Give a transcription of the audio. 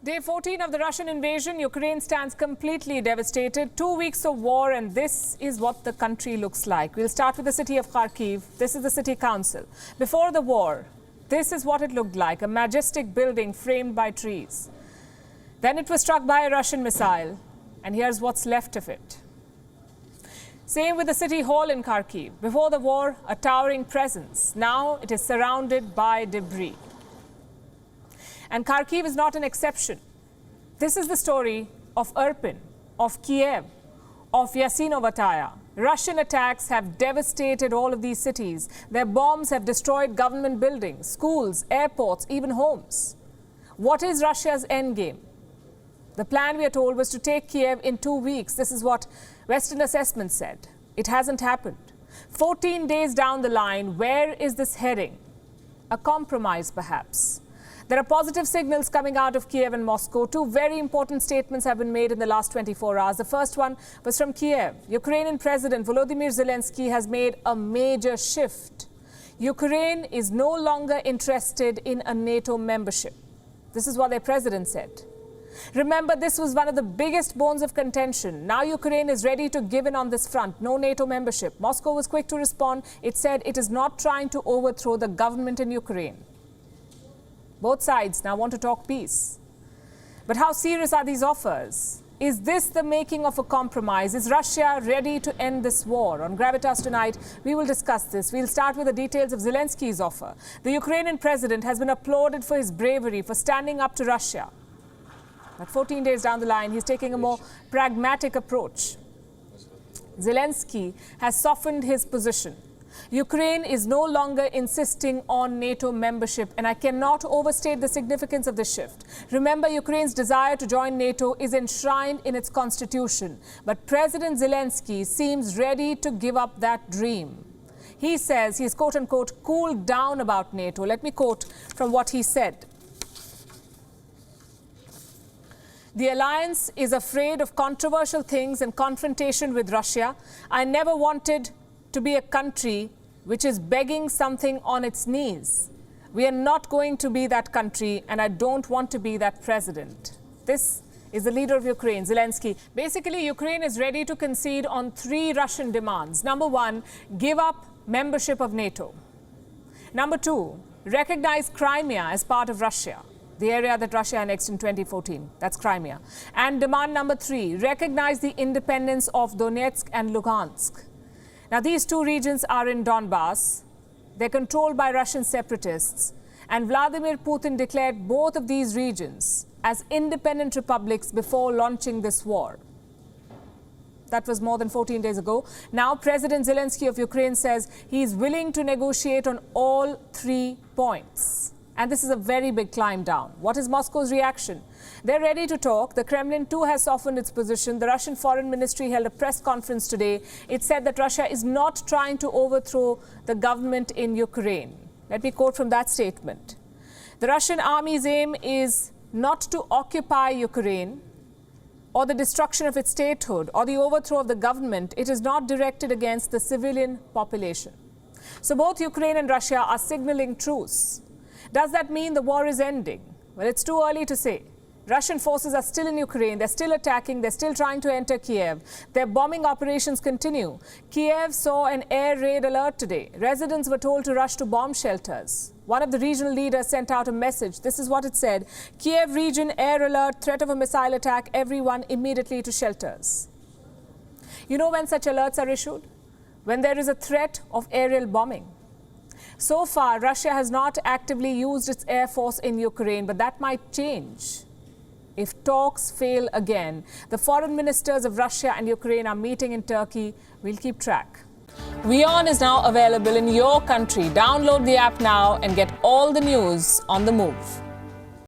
Day 14 of the Russian invasion, Ukraine stands completely devastated. 2 weeks of war, and this is what the country looks like. We'll start with the city of Kharkiv. This is the city council. Before the war, this is what it looked like, a majestic building framed by trees. Then it was struck by a Russian missile, and here's what's left of it. Same with the city hall in Kharkiv. Before the war, a towering presence. Now it is surrounded by debris. And Kharkiv is not an exception. This is the story of Irpin, of Kiev, of Yasinovataya. Russian attacks have devastated all of these cities. Their bombs have destroyed government buildings, schools, airports, even homes. What is Russia's endgame? The plan, we are told, was to take Kiev in 2 weeks. This is what Western assessment said. It hasn't happened. 14 days down the line, where is this heading? A compromise, perhaps. There are positive signals coming out of Kiev and Moscow. Two very important statements have been made in the last 24 hours. The first one was from Kiev. Ukrainian President Volodymyr Zelensky has made a major shift. Ukraine is no longer interested in a NATO membership. This is what their president said. Remember, this was one of the biggest bones of contention. Now Ukraine is ready to give in on this front. No NATO membership. Moscow was quick to respond. It said it is not trying to overthrow the government in Ukraine. Both sides now want to talk peace. But how serious are these offers? Is this the making of a compromise? Is Russia ready to end this war? On Gravitas tonight, we will discuss this. We'll start with the details of Zelensky's offer. The Ukrainian president has been applauded for his bravery, for standing up to Russia. But 14 days down the line, he's taking a more pragmatic approach. Zelensky has softened his position. Ukraine is no longer insisting on NATO membership, and I cannot overstate the significance of this shift. Remember, Ukraine's desire to join NATO is enshrined in its constitution, but President Zelensky seems ready to give up that dream. He says he's, quote-unquote, cooled down about NATO. Let me quote from what he said. The alliance is afraid of controversial things and confrontation with Russia. I never wanted to be a country which is begging something on its knees. We are not going to be that country, and I don't want to be that president. This is the leader of Ukraine, Zelensky. Basically, Ukraine is ready to concede on 3 Russian demands. Number 1, give up membership of NATO. Number 2, recognize Crimea as part of Russia, the area that Russia annexed in 2014. That's Crimea. And demand number 3, recognize the independence of Donetsk and Luhansk. Now, these 2 regions are in Donbass. They're controlled by Russian separatists. And Vladimir Putin declared both of these regions as independent republics before launching this war. That was more than 14 days ago. Now, President Zelensky of Ukraine says he's willing to negotiate on all 3 points. And this is a very big climb down. What is Moscow's reaction? They're ready to talk. The Kremlin too has softened its position. The Russian Foreign Ministry held a press conference today. It said that Russia is not trying to overthrow the government in Ukraine. Let me quote from that statement. The Russian army's aim is not to occupy Ukraine or the destruction of its statehood or the overthrow of the government. It is not directed against the civilian population. So both Ukraine and Russia are signaling truce. Does that mean the war is ending? Well, it's too early to say. Russian forces are still in Ukraine. They're still attacking. They're still trying to enter Kiev. Their bombing operations continue. Kiev saw an air raid alert today. Residents were told to rush to bomb shelters. One of the regional leaders sent out a message. This is what it said. Kiev region, air alert, threat of a missile attack. Everyone immediately to shelters. You know when such alerts are issued? When there is a threat of aerial bombing. So far, Russia has not actively used its air force in Ukraine, but that might change if talks fail again. The foreign ministers of Russia and Ukraine are meeting in Turkey. We'll keep track. WION is now available in your country. Download the app now and get all the news on the move.